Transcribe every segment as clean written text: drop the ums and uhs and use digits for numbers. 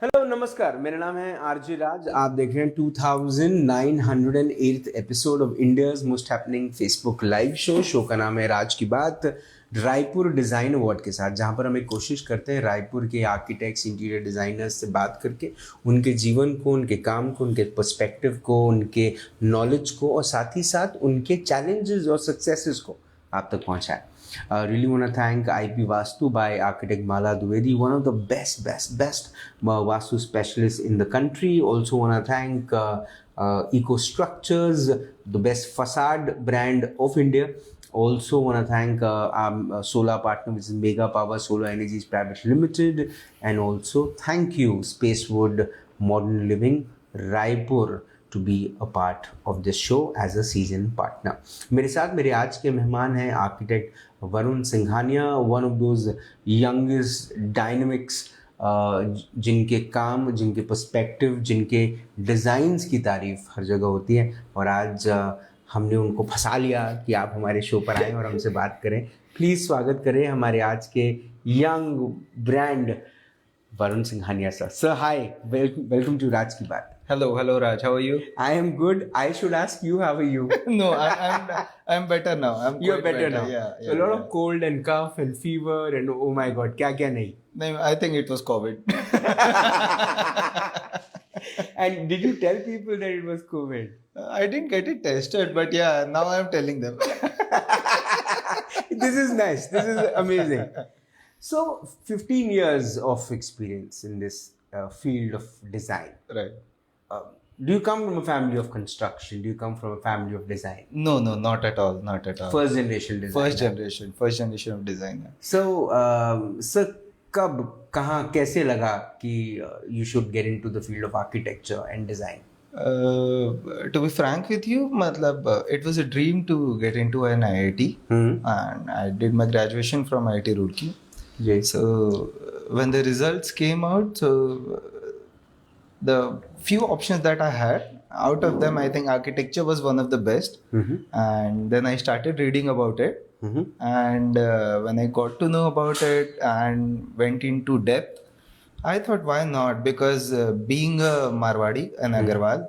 Hello नमस्कार, मेरा नाम है आरजे राज। आप देख रहे हैं 2908th episode of India's most happening Facebook live show का नाम है राज की बात, रायपुर डिज़ाइन अवार्ड के साथ, जहां पर हम एक कोशिश करते हैं रायपुर के आर्किटेक्ट्स, इंटीरियर डिज़ाइनर्स से बात करके उनके जीवन को, उनके काम को, उनके पर्सपेक्टिव को, उनके नॉलेज को और साथ ही साथ उनके चैलेंजेस और सक्सेसेस को आप तक पहुंचाएं। Really want to thank IP Vastu by architect Mala Dwivedi, one of the best Vastu specialists in the country. Also want to thank Eco Structures, the best facade brand of India. Also want to thank our solar partner, which is Mega Power Solar Energies Private Limited. And also thank you Spacewood Modern Living Raipur to be a part of this show as a season partner. मेरे साथ मेरे आज के मेहमान हैं architect Varun Singhania, one of those youngest dynamics जिनके काम, जिनके पर्सपेक्टिव, जिनके डिज़ाइंस की तारीफ हर जगह होती है। और आज हमने उनको फंसा लिया कि आप हमारे शो पर आएँ और हमसे बात करें। प्लीज़ स्वागत करें हमारे आज के young brand Varun Singhania sir. Sir hi, welcome to राज की बात। Hello, Raj. How are you? I am good. I should ask you, how are you? No, I'm better now. You're better now. Yeah. So a lot of cold and cough and fever and oh my God, क्या नहीं? No, I think it was COVID. And did you tell people that it was COVID? I didn't get it tested, but yeah, now I'm telling them. This is nice. This is amazing. So 15 years of experience in this field of design. Right. Do you come from a family of construction? Do you come from a family of design? No, not at all. Not at all. First generation design. First generation of designer. So, sir, कब, कहाँ, कैसे लगा कि you should get into the field of architecture and design? To be frank with you, matlab, it was a dream to get into an IIT, and I did my graduation from IIT Roorkee. Yes. So when the results came out, so the few options that I had, out of them, I think architecture was one of the best. And then I started reading about it. And when I got to know about it and went into depth, I thought, why not? Because being a Marwadi, an Agarwal,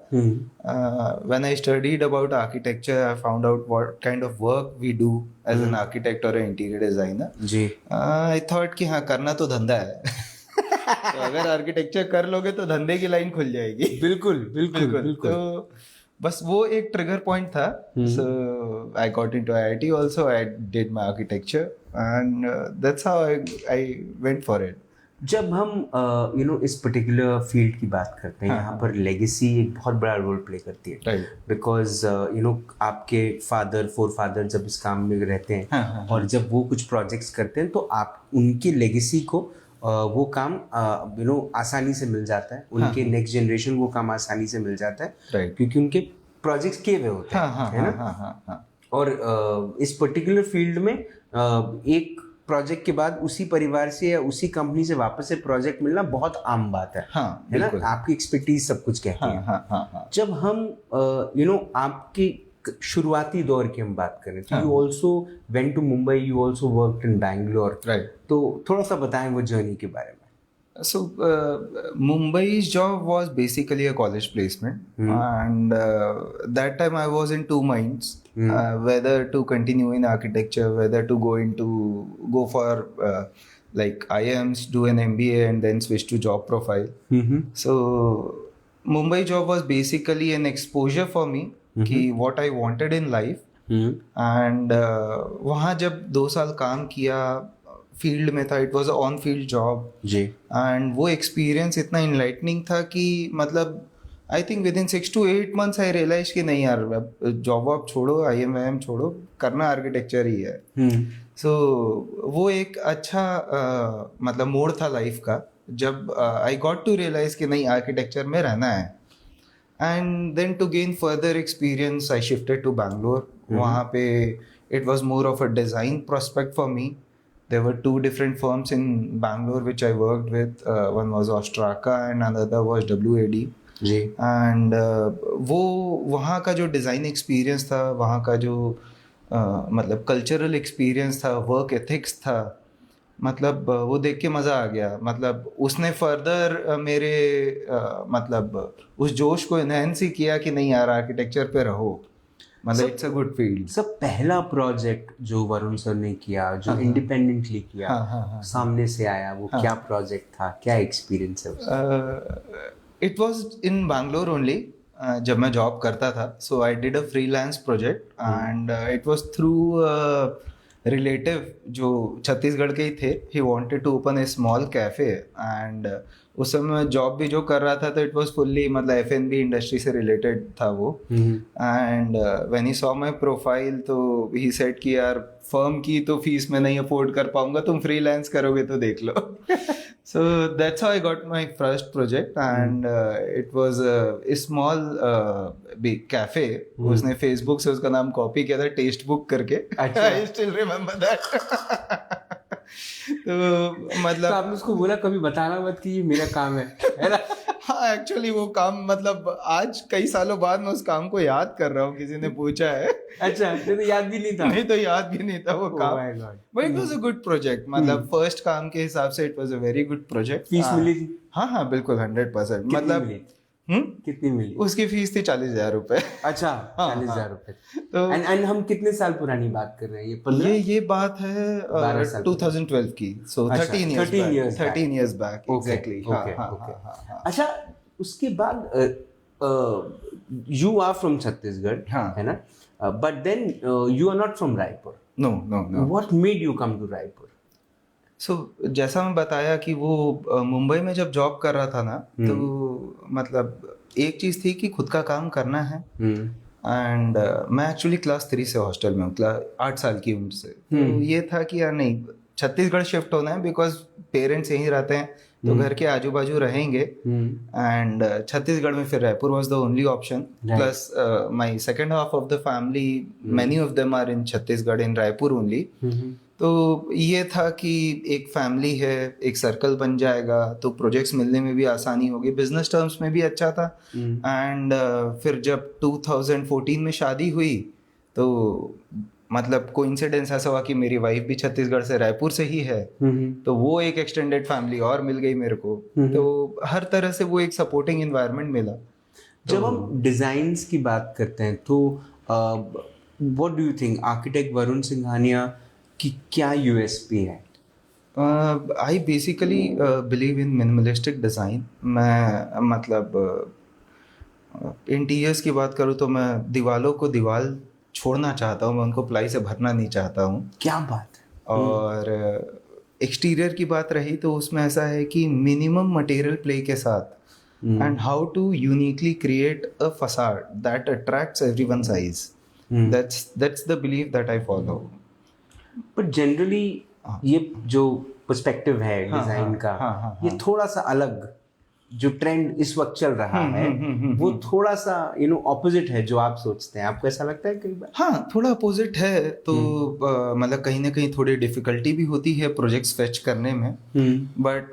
when I studied about architecture, I found out what kind of work we do as an architect or an interior designer. I thought कि हाँ, करना तो धंधा है। तो अगर architecture कर लोगे तो धंधे की लाइन खुल जाएगी। बिल्कुल। तो बस वो एक ट्रिगर पॉइंट था। So I got into IIT also, I did my architecture and that's how I went for it. जब हम इस पर्टिकुलर फील्ड की बात करते हैं, यहाँ पर लेगेसी एक बहुत बड़ा रोल प्ले करती है। बिकॉज आपके फोरफादर जब इस काम में रहते हैं और जब वो कुछ प्रोजेक्ट्स करते हैं तो आप उनकी लेगेसी को वो काम आसानी से मिल जाता है, उनके नेक्स्ट जनरेशन वो काम आसानी से मिल जाता है, क्योंकि उनके प्रोजेक्ट्स किए हुए होते हैं, है ना? और इस पर्टिकुलर फील्ड में एक प्रोजेक्ट के बाद उसी परिवार से या उसी कंपनी से वापस से प्रोजेक्ट मिलना बहुत आम बात है, है ना? आपकी एक्सपर्टीज सब कुछ कहती है। जब हम आपकी शुरुआती दौर की हम बात करें तो you also went to Mumbai, you also worked in Bangalore, तो थोड़ा सा बताएं वो जर्नी के बारे में। So Mumbai's job was basically a college placement, and that time I was in two minds, whether to continue in architecture, whether to go for like IIMs, do an MBA and then switch to job profile. So Mumbai job was basically an exposure for me कि what I wanted in life, and वहाँ जब 2 साल काम किया, field में था, it was a on field job जी, and वो एक्सपीरियंस इतना इनलाइटनिंग था कि मतलब I think within 6 to 8 months I realise कि नहीं यार, जॉब वॉब छोड़ो, IIM छोड़ो, करना आर्किटेक्चर ही है। सो वो एक अच्छा मतलब मोड़ था लाइफ का, जब आई गॉट टू रियलाइज कि नहीं, आर्किटेक्चर में रहना है। And then to gain further experience I shifted to Bangalore. वहाँ पे it was more of a design prospect for me. There were 2 different firms in Bangalore which I worked with. One was Ostraka and another was WAD. जी। And वो वहाँ का जो design experience था, वहाँ का जो मतलब कल्चरल एक्सपीरियंस था, वर्क एथिक्स था, मतलब वो देख के मज़ा आ गया, मतलब उसने फर्दर मेरे मतलब उस जोश को एनहेंस ही किया कि नहीं यार आर्किटेक्चर पे रहो, मतलब इट्स अ गुड फील्ड। सब पहला प्रोजेक्ट जो वरुण सर ने किया, जो इंडिपेंडेंटली किया, सामने से आया, वो क्या प्रोजेक्ट था, क्या एक्सपीरियंस है उसका? It was in Bangalore only, जब मैं जॉब करता था, so I did a freelance project and it was through relative जो छत्तीसगढ़ के ही थे। He wanted to open a small cafe and उस समय जॉब भी जो कर रहा था तो इट वाज फुल्ली मतलब एफ&बी इंडस्ट्री से रिलेटेड था वो। And when he saw my profile तो ही सेड कि यार फर्म की तो फीस मैं नहीं अफोर्ड कर पाऊंगा, तुम फ्रीलांस करोगे तो देख लो। So that's how I got my first project and it was a small big cafe. उसने Facebook से उसका नाम कॉपी किया था, टेस्ट बुक करके। अच्छा। I still remember that. तो मतलब तो आपने उसको बोला कभी बताना मत कि ये मेरा काम है ना? हाँ एक्चुअली वो काम मतलब आज कई सालों बाद मैं उस काम को याद कर रहा हूँ, किसी ने पूछा है। अच्छा, तो याद भी नहीं था? नहीं तो याद भी नहीं था वो काम। Oh my God. But it was a good project, मतलब फर्स्ट काम के हिसाब से it was a very good project. Fees मिली थी? हाँ बिल्कुल 100%। मतलब मिली? कितनी मिली? उसकी फीस थी 40,000 रुपए। अच्छा, 40,000 रुपए। तो एंड हम कितने साल पुरानी बात कर रहे हैं? ये 15? ये बात है 12 साल 2012 की, सो 13 years back एग्जैक्टली। अच्छा, उसके बाद यू आर फ्रॉम छत्तीसगढ़, है ना? But then you are not from Raipur. No. What made you come to Raipur? So जैसा मैं बताया कि वो मुंबई में जब जॉब कर रहा था ना, तो मतलब एक चीज़ थी कि खुद का काम करना है। एंड मैं एक्चुअली क्लास 3 से हॉस्टल में हूँ, 8 साल की उम्र से। तो ये था कि यार नहीं, छत्तीसगढ़ शिफ्ट होना है, बिकॉज पेरेंट्स यहीं रहते हैं तो घर के आजू बाजू रहेंगे। एंड छत्तीसगढ़ में फिर Raipur was the only option. Plus my second half of the family, many of them are in Chhattisgarh, in Raipur only. तो ये था कि एक फैमिली है, एक सर्कल बन जाएगा, तो प्रोजेक्ट्स मिलने में भी आसानी होगी, बिजनेस टर्म्स में भी अच्छा था। एंड फिर जब 2014 में शादी हुई तो मतलब कोइंसिडेंस ऐसा हुआ कि मेरी वाइफ भी छत्तीसगढ़ से, रायपुर से ही है, तो वो एक एक्सटेंडेड फैमिली और मिल गई मेरे को। तो हर तरह से वो एक सपोर्टिंग एनवायरनमेंट मिला। जब हम डिजाइन्स की बात करते हैं तो what do you think architect Varun Singhania की क्या यूएसपी है? I basically believe in minimalistic design. मैं मतलब इंटीरियर्स की बात करूँ तो मैं दीवालों को दीवार छोड़ना चाहता हूँ, मैं उनको प्लाई से भरना नहीं चाहता हूँ। क्या बात है। और एक्सटीरियर की बात रही तो उसमें ऐसा है कि मिनिमम मटेरियल प्ले के साथ and how to uniquely create a facade that attracts everyone's eyes. That's the believe that I follow. But generally ये जो पर्सपेक्टिव है डिजाइन का, ये थोड़ा सा अलग, जो ट्रेंड इस वक्त चल रहा है वो थोड़ा सा ऑपोजिट है जो आप सोचते हैं। आपको ऐसा लगता है कई बार? हाँ, थोड़ा अपोजिट है। तो मतलब कहीं ना कहीं थोड़ी डिफिकल्टी भी होती है प्रोजेक्ट्स फेच करने में। बट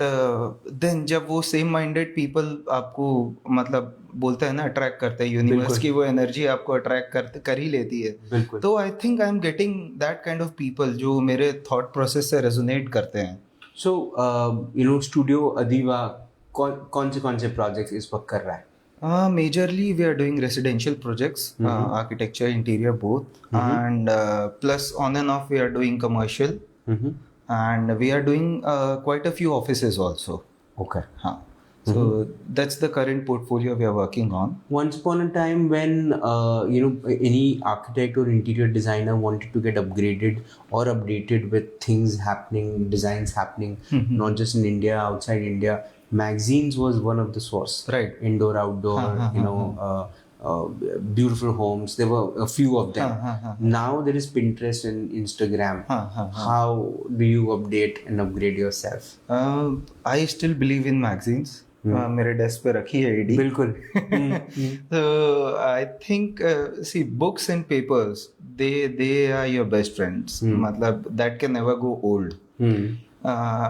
देन जब वो सेम माइंडेड पीपल आपको मतलब बोलते हैं ना, अट्रैक्ट करते हैं, यूनिवर्स की वो एनर्जी आपको अट्रैक्ट कर ही लेती है। तो I think I am getting that kind of people जो मेरे थॉट प्रोसेस से रेजोनेट करते हैं। सो स्टूडियो अदीवा कौन से प्रोजेक्ट्स इस वक्त कर रहा है? Majorly we are doing residential projects, architecture, interior both, and plus on and off we are doing commercial, and we are doing quite a few offices also. Okay. So that's the current portfolio we are working on. Once upon a time when any architect or interior designer wanted to get upgraded or updated with things happening, designs happening, not just in India, outside India, magazines was one of the source, right? Indoor, outdoor, beautiful homes. There were a few of them. Now there is Pinterest and Instagram. How do you update and upgrade yourself? I still believe in magazines. मेरे desk पे रखी है AD. बिल्कुल। तो I think see books and papers they are your best friends. मतलब that can never go old.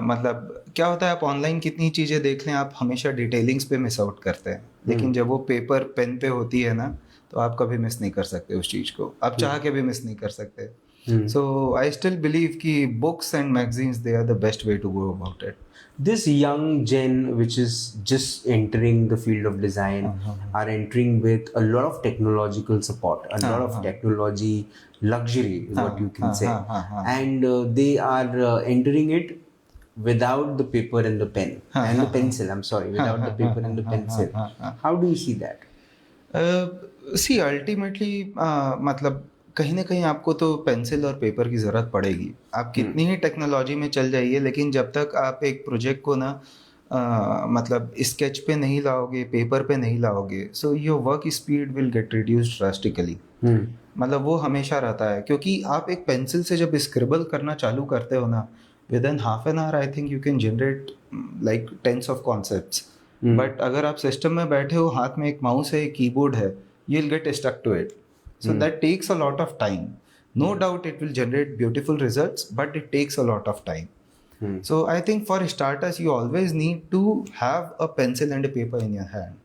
मतलब क्या होता है, आप ऑनलाइन कितनी चीज़ें देख लें, आप हमेशा डिटेलिंग्स पे मिस आउट करते हैं, लेकिन जब वो पेपर पेन पे होती है ना, तो आप कभी मिस नहीं कर सकते उस चीज़ को, आप चाह के भी मिस नहीं कर सकते। So I still believe कि books and magazines, they are the best way to go about it. This young gen which is just entering the field of design are entering with a lot of technological support, a lot of technology luxury, what you can say, and they are entering it without the paper and the pen and the pencil, I'm sorry, without the paper and the pencil. How do you see that? See ultimately मतलब कहीं ना कहीं आपको तो pencil और paper की ज़रूरत पड़ेगी. आप कितनी ही टेक्नोलॉजी में चल जाइए, लेकिन जब तक आप एक प्रोजेक्ट को ना मतलब स्केच पे नहीं लाओगे, पेपर पे नहीं लाओगे, so your work speed will get reduced drastically. मतलब वो हमेशा रहता है, क्योंकि आप एक पेंसिल से जब स्क्रिबल करना चालू करते हो ना, within half an hour I think you can generate like tens of concepts. But अगर आप सिस्टम में बैठे हो, हाथ में एक माउस है, एक कीबोर्ड है, you will get stuck to it. So that takes a lot of time. No doubt it will generate beautiful results, but it takes a lot of time. So I think for starters, you always need to have a pencil and a paper in your hand.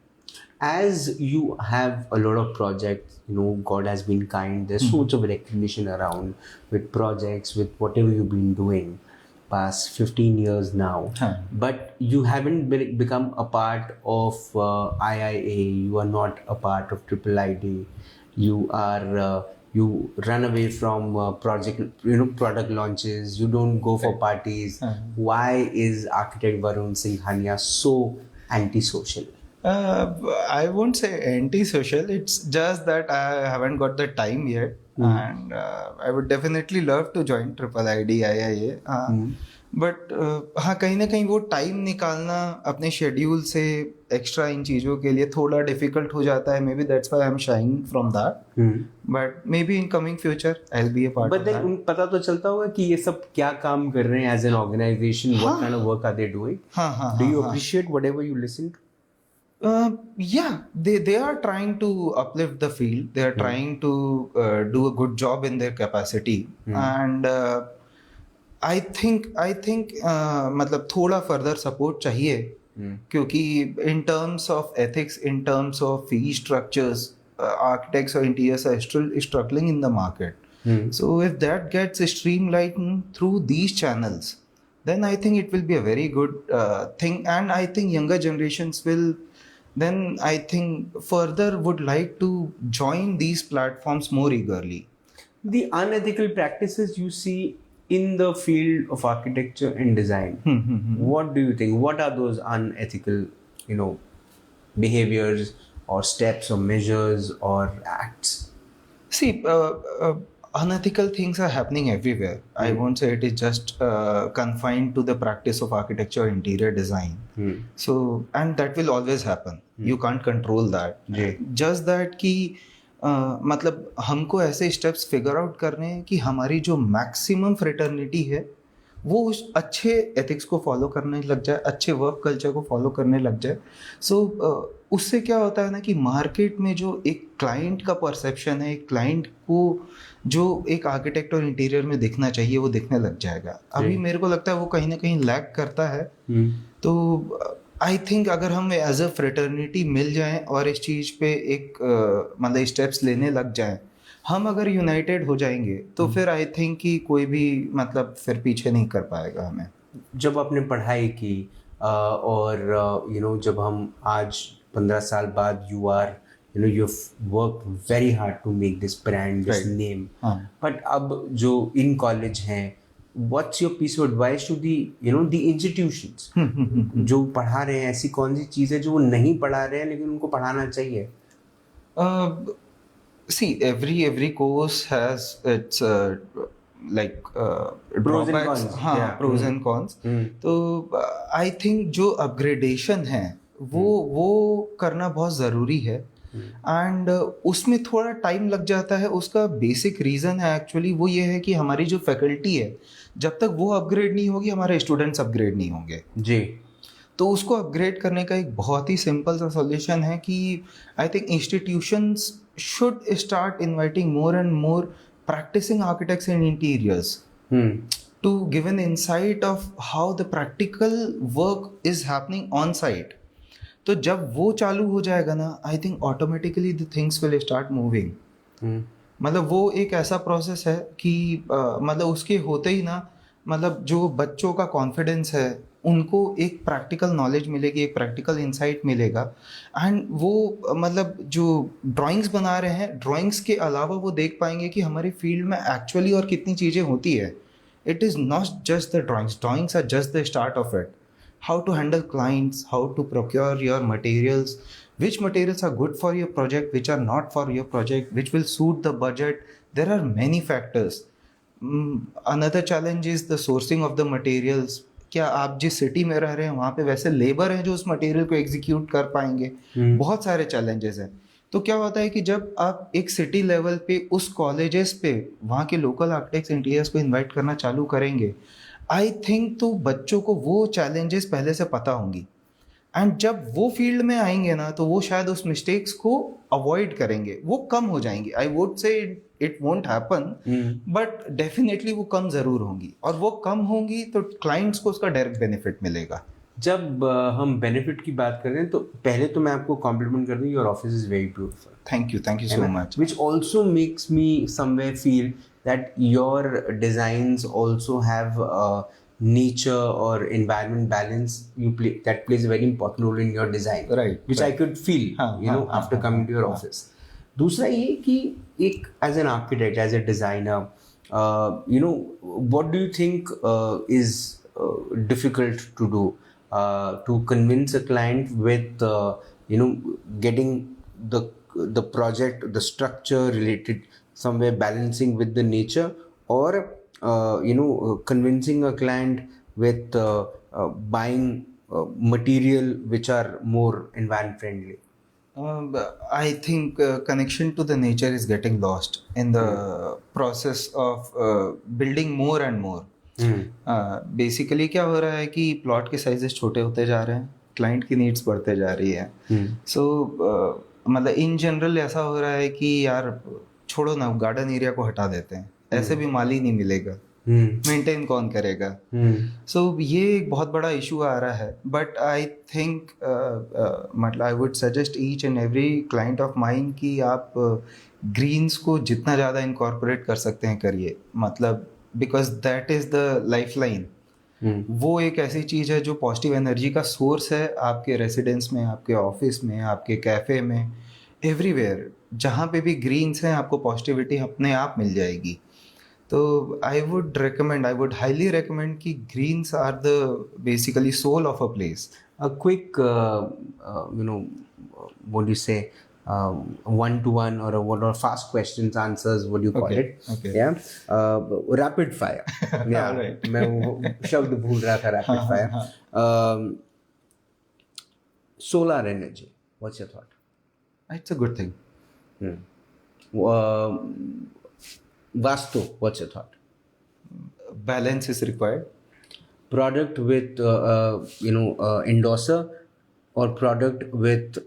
As you have a lot of projects, you know, God has been kind, there's so much of recognition around with projects, with whatever you've been doing past 15 years now. But you haven't become a part of IIA, you are not a part of IIID, you are you run away from product launches, you don't go for parties. Why is architect Varun Singhania so antisocial? I won't say antisocial, it's just that I haven't got the time yet. And I would definitely love to join IIID IIA. But हाँ, कहीं ना कहीं वो time निकालना अपने schedule से extra इन चीज़ों के लिए थोड़ा डिफिकल्ट हो जाता है. Maybe that's why I am shying from that. But maybe in coming future I will be a part. But then पता तो चलता होगा कि ये सब क्या काम कर रहे हैं as an organisation, what kind of work are they doing. Do you appreciate whatever you listen to? Yeah, they are trying to uplift the field. They are trying to do a good job in their capacity. And I think मतलब थोड़ा further support चाहिए, क्योंकि in terms of ethics, in terms of fee structures, architects or interiors are still struggling in the market. So if that gets streamlined through these channels, then I think it will be a very good thing. And I think younger generations will then, I think, further would like to join these platforms more eagerly. The unethical practices you see in the field of architecture and design, what do you think? What are those unethical, behaviors or steps or measures or acts? See, unethical things are happening everywhere. I won't say it is just confined to the practice of architecture or interior design. So, and that will always happen. You can't control that. Just that कि मतलब हमको ऐसे steps figure out करने हैं कि हमारी जो maximum fraternity है वो उस अच्छे एथिक्स को फॉलो करने लग जाए, अच्छे वर्क कल्चर को फॉलो करने लग जाए. सो उससे क्या होता है ना कि मार्केट में जो एक क्लाइंट का परसेप्शन है, एक क्लाइंट को जो एक आर्किटेक्ट और इंटीरियर में दिखना चाहिए वो दिखने लग जाएगा. अभी मेरे को लगता है वो कहीं ना कहीं लैग करता है. तो आई थिंक अगर हम एज अ फ्रेटर्निटी मिल जाएं और इस चीज़ पे एक मतलब स्टेप्स लेने लग जाएं, हम अगर यूनाइटेड हो जाएंगे तो फिर आई थिंक कि कोई भी मतलब फिर पीछे नहीं कर पाएगा हमें. जब आपने पढ़ाई की और जब हम आज 15 साल बाद you work very hard to make this brand, this name, but अब जो in college हैं, what's your piece of advice to the institutions जो पढ़ा रहे हैं? ऐसी कौन सी चीज़ है जो वो नहीं पढ़ा रहे हैं लेकिन उनको पढ़ाना चाहिए? See, every course has its like pros and cons. Pros and cons. तो I think जो अपग्रेडेशन है वो करना बहुत ज़रूरी है. एंड उसमें थोड़ा टाइम लग जाता है. उसका बेसिक रीज़न है एक्चुअली वो ये है कि हमारी जो फैकल्टी है, जब तक वो अपग्रेड नहीं होगी हमारे स्टूडेंट्स अपग्रेड नहीं होंगे जी. तो उसको अपग्रेड करने का एक बहुत ही सिंपल सा सॉल्यूशन है कि I think institutions should start inviting more and more practising architects and interiors to give an insight of how the practical work is happening on site. तो जब वो चालू हो जाएगा ना, I think automatically the things will start moving. मतलब वो एक ऐसा प्रोसेस है कि मतलब उसके होते ही ना, मतलब जो बच्चों का कॉन्फिडेंस है उनको एक प्रैक्टिकल नॉलेज मिलेगी, एक प्रैक्टिकल इंसाइट मिलेगा। एंड वो मतलब जो ड्राइंग्स बना रहे हैं, ड्राइंग्स के अलावा वो देख पाएंगे कि हमारी फील्ड में एक्चुअली और कितनी चीज़ें होती है। It is not just the drawings, drawings are just the start of it. How to handle clients, how to procure your materials, which materials are good for your project, which are not for your project, which will suit the budget. There are many factors. Another challenge is the sourcing of the materials. क्या आप जिस city में रह रहे हैं वहाँ पे वैसे लेबर हैं जो उस मटेरियल को एग्जीक्यूट कर पाएंगे? बहुत सारे चैलेंजेस हैं। तो क्या होता है कि जब आप एक सिटी लेवल पे उस कॉलेजेस पे वहाँ के लोकल आर्किटेक्ट्स इंटीरियर्स को इनवाइट करना चालू करेंगे, आई थिंक तो बच्चों को वो चैलेंजेस पहले से पता होंगी। एंड जब वो फील्ड में आएंगे ना तो वो शायद उस मिस्टेक्स को अवॉइड करेंगे, वो कम हो जाएंगी। I would say it won't happen, but definitely वो कम ज़रूर होंगी, और वो कम होंगी तो क्लाइंट्स को उसका डायरेक्ट बेनिफिट मिलेगा। जब हम बेनिफिट की बात कर रहे हैं तो पहले तो मैं आपको कॉम्प्लीमेंट कर दूं, your office is very beautiful. Thank you so much. Which also makes me somewhere feel that your designs also have nature or environment balance. That plays a very important role in your design, Right, which I could feel, after coming to your office. दूसरा ये कि एक as an architect, as a designer, what do you think is difficult to do to convince a client with getting the project, the structure related somewhere balancing with the nature, or convincing a client with buying material which are more environment friendly? I think connection to the nature is getting lost in the process of building more and more. Basically क्या हो रहा है कि plot के sizes छोटे होते जा रहे हैं, क्लाइंट की नीड्स बढ़ते जा रही है। सो मतलब इन जनरल ऐसा हो रहा है कि यार छोड़ो ना, गार्डन एरिया को हटा देते हैं, ऐसे भी माली नहीं मिलेगा, मेंटेन कौन करेगा? सो ये एक बहुत बड़ा इशू आ रहा है। बट आई थिंक मतलब I would suggest each and every client of mine कि आप ग्रीन्स को जितना ज़्यादा इनकॉर्पोरेट कर सकते हैं करिए, मतलब because that is the life line. वो एक ऐसी चीज़ है जो पॉजिटिव एनर्जी का सोर्स है आपके रेसिडेंस में, आपके ऑफिस में, आपके कैफ़े में, एवरीवेयर जहाँ पे भी ग्रीन्स हैं आपको पॉजिटिविटी अपने आप मिल जाएगी। तो आई वुड हाईली रिकमेंड कि greens are the basically soul of a place. A quick, what do you say, one-to-one or fast questions, answers, what do you call it? Okay. Yeah. Rapid fire. Yeah. Right. मैं वो शब्द भूल रहा था, rapid fire. Solar energy. What's your thought? It's a good thing. Vastu, what's your thought? Balance is required. Product with endorser, or product with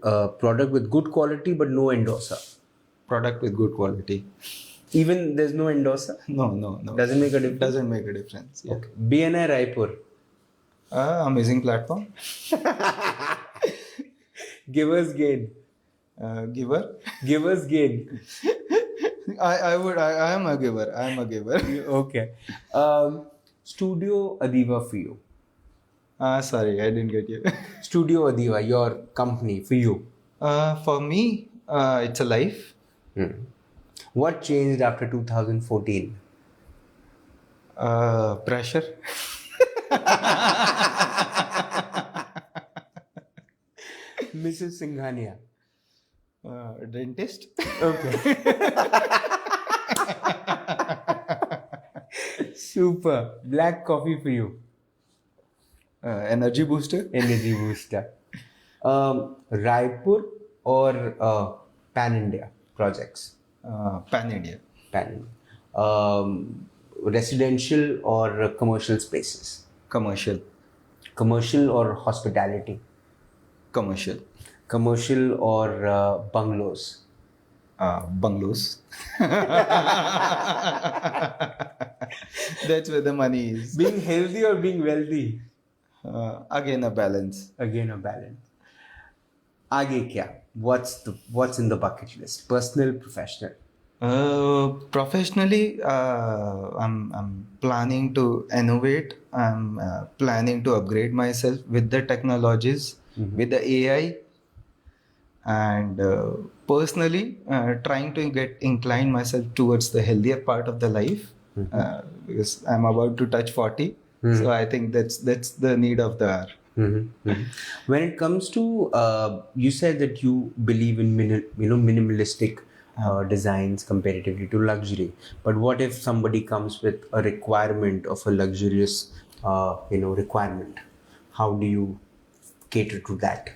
good quality but no endorser? Product with good quality. Even there's no endorser? No. Doesn't make a difference? Doesn't make a difference. Yeah. Okay. BNI Raipur. Amazing platform. Givers gain. Giver. Givers gain. I am a giver. Okay. Studio Adiva for you. Sorry, I didn't get you. Studio Adiva, your company, for you. For me, it's a life. What changed after 2014? Pressure. Mrs. Singhania. Dentist. Okay. Super. Black coffee for you. Energy booster. Energy booster. Raipur or Pan India projects? Pan India. Pan India. Residential or commercial spaces? Commercial. Commercial or hospitality? Commercial. Commercial or bungalows? Bungalows. That's where the money is. Being healthy or being wealthy? Again a balance. Again a balance. आगे क्या? What's in the bucket list? Personal, professional? Professionally, I'm planning to innovate. I'm planning to upgrade myself with the technologies, with the AI, and personally trying to get incline myself towards the healthier part of the life, because I'm about to touch 40. So I think that's the need of the hour. When it comes to, you said that you believe in minimalistic designs comparatively to luxury. But what if somebody comes with a requirement of a luxurious, requirement? How do you cater to that?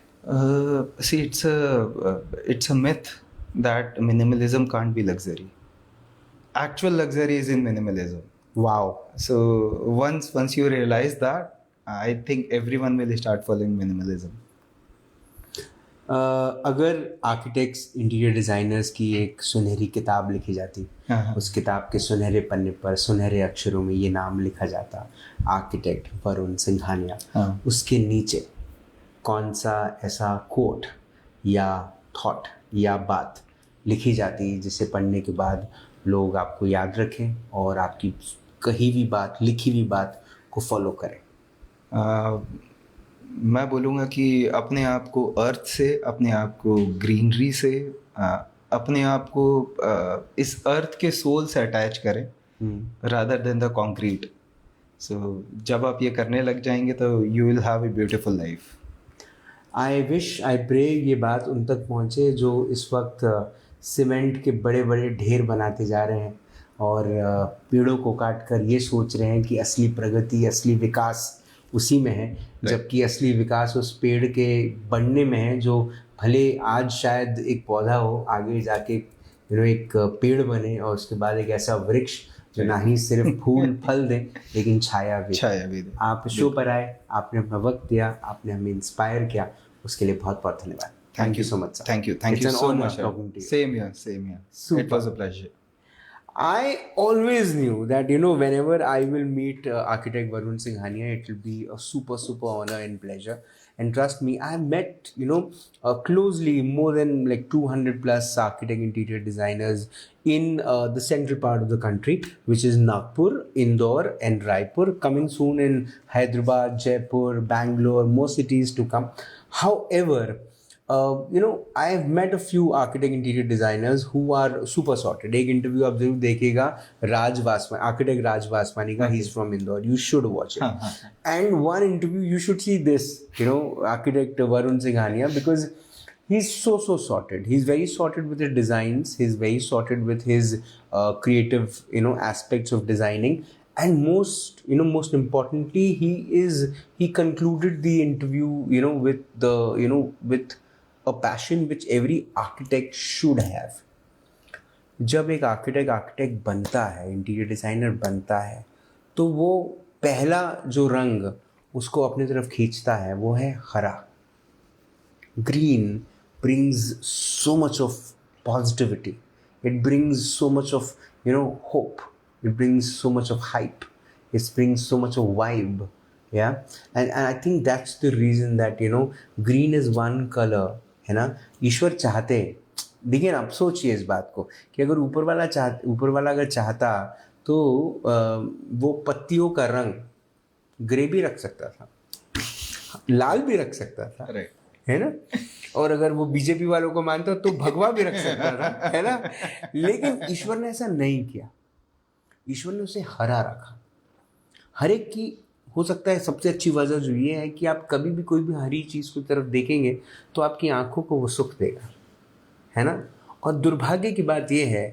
See, it's a myth that minimalism can't be luxury. Actual luxury is in minimalism. Wow. So once you realize that, I think everyone will start following minimalism. अगर architects interior designers की एक सुनहरी किताब लिखी जाती, उस किताब के सुनहरे पन्ने पर सुनहरे अक्षरों में ये नाम लिखा जाता, आर्किटेक्ट वरुण सिंघानिया, उसके नीचे कौन सा ऐसा कोट या थॉट या बात लिखी जाती जिसे पढ़ने के बाद लोग आपको याद रखें और आपकी कही हुई बात, लिखी हुई बात को फॉलो करें? मैं बोलूँगा कि अपने आप को अर्थ से, अपने आप को ग्रीनरी से, अपने आप को इस अर्थ के सोल से अटैच करें, rather than the concrete. So जब आप ये करने लग जाएंगे तो you will have a beautiful life. I wish, I pray ये बात उन तक पहुँचे जो इस वक्त सीमेंट के बड़े बड़े ढेर बनाते जा रहे हैं और पेड़ों को काट कर ये सोच रहे हैं कि असली प्रगति, असली विकास उसी में है, जबकि असली विकास उस पेड़ के बढ़ने में है, जो भले आज शायद एक पौधा हो, आगे जाके एक पेड़ बने और उसके बाद एक ऐसा वृक्ष जो ना ही सिर्फ फूल फल दे लेकिन छाया भी दे. आप शो पर आए, आपने अपना वक्त दिया, आपने हमें इंस्पायर किया, उसके लिए बहुत बहुत धन्यवाद. Thank you so much, sir. Thank you so much. Talking to you. Same here. Super. It was a pleasure. I always knew that, whenever I will meet architect Varun Singhania, it will be a super, super honor and pleasure. And trust me, I have met, closely more than like 200 plus architect interior designers in the central part of the country, which is Nagpur, Indore and Raipur, coming soon in Hyderabad, Jaipur, Bangalore, more cities to come. However, I have met a few architect interior designers who are super sorted. एक interview आप जरूर देखिएगा राज Vaswani, architect राज वासवानी का. He is from Indore. You should watch it. And one interview you should see this, architect Varun Singhania, because he's so sorted. He's very sorted with his designs. He's very sorted with his creative aspects of designing. And most importantly, he concluded the interview with a passion which every architect should have. जब एक architect बनता है, interior designer बनता है, तो वो पहला जो रंग उसको अपनी तरफ खींचता है वो है हरा. Green brings so much of positivity. It brings so much of hope. It brings so much of hype. It brings so much of vibe. Yeah, and I think that's the reason that green is one color, है ना. ईश्वर चाहते, देखिए ना, आप सोचिए इस बात को कि अगर ऊपर वाला अगर चाहता तो वो पत्तियों का रंग ग्रे भी रख सकता था, लाल भी रख सकता था, है ना. और अगर वो बीजेपी वालों को मानता तो भगवा भी रख सकता था, है ना. लेकिन ईश्वर ने ऐसा नहीं किया. ईश्वर ने उसे हरा रखा. हर एक की हो सकता है सबसे अच्छी वजह जो ये है कि आप कभी भी कोई भी हरी चीज़ की तरफ देखेंगे तो आपकी आंखों को वो सुख देगा, है ना. और दुर्भाग्य की बात ये है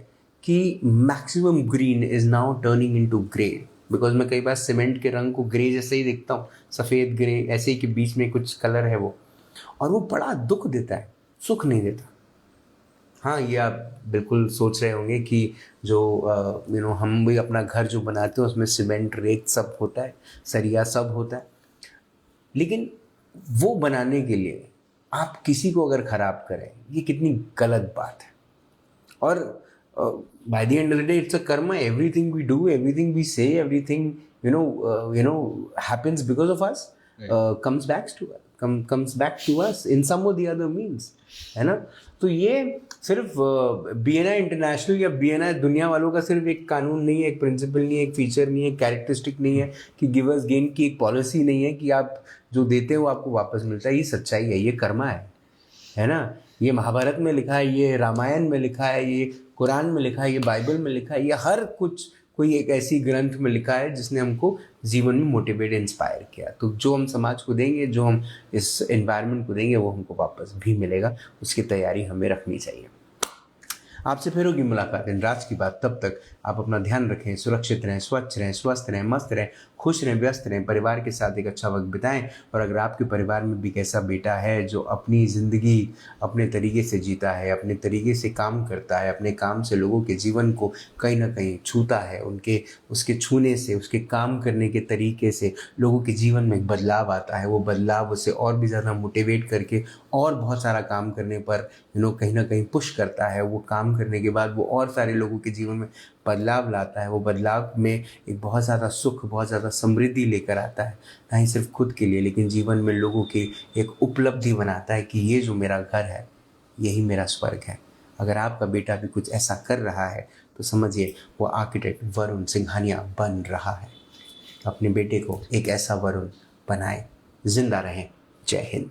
कि maximum green is now turning into grey, because मैं कई बार सीमेंट के रंग को ग्रे जैसे ही देखता हूँ, सफ़ेद ग्रे ऐसे ही, कि बीच में कुछ कलर है वो, और वो बड़ा दुख देता है, सुख नहीं देता. हाँ, ये आप बिल्कुल सोच रहे होंगे कि जो हम भी अपना घर जो बनाते हैं उसमें सीमेंट, रेत सब होता है, सरिया सब होता है, लेकिन वो बनाने के लिए आप किसी को अगर ख़राब करें, ये कितनी गलत बात है. और by the end of the day it's a karma. Everything we do, everything we say, everything happens because of us, comes back to us. comes back to us in some or the other means, है ना। तो ये सिर्फ BNI international या BNI दुनिया वालों का सिर्फ एक कानून नहीं है, एक प्रिंसिपल नहीं है, एक फीचर नहीं है, एक कैरेक्टरिस्टिक नहीं है, कि गिवर्स गेन की एक पॉलिसी नहीं है कि आप जो देते हो आपको वापस मिलता है। ये सच्चाई है, ये कर्मा है ना। ये महाभारत में लिखा है, ये रामायण में लिखा है, ये कुरान में लिखा है, ये बाइबल में लिखा है, ये हर कुछ कोई एक ऐसी ग्रंथ में लिखा है जिसने हमको जीवन में मोटिवेट इंस्पायर किया। तो जो हम समाज को देंगे, जो हम इस एनवायरनमेंट को देंगे, वो हमको वापस भी मिलेगा। उसकी तैयारी हमें रखनी चाहिए। आपसे फिर होगी मुलाकात इन राज की बात। तब तक आप अपना ध्यान रखें, सुरक्षित रहें, स्वच्छ रहें, स्वस्थ रहें, मस्त रहें, खुश रहें, व्यस्त रहें, परिवार के साथ एक अच्छा वक्त बिताएं। और अगर आपके परिवार में भी एक ऐसा बेटा है जो अपनी ज़िंदगी अपने तरीके से जीता है, अपने तरीके से काम करता है, अपने काम से लोगों के जीवन को कहीं ना कहीं छूता है, उसके छूने से, उसके काम करने के तरीके से लोगों के जीवन में एक बदलाव आता है, वो बदलाव उसे और भी ज़्यादा मोटिवेट करके और बहुत सारा काम करने पर कहीं ना कहीं पुश करता है। वो काम करने के बाद वो और सारे लोगों के जीवन में बदलाव लाता है। वो बदलाव में एक बहुत ज़्यादा सुख, बहुत ज़्यादा समृद्धि लेकर आता है, ना ही सिर्फ खुद के लिए लेकिन जीवन में लोगों की एक उपलब्धि बनाता है कि ये जो मेरा घर है, यही मेरा स्वर्ग है। अगर आपका बेटा भी कुछ ऐसा कर रहा है तो समझिए वो आर्किटेक्ट वरुण सिंघानिया बन रहा है। अपने बेटे को एक ऐसा वरुण बनाए। जिंदा रहें। जय हिंद।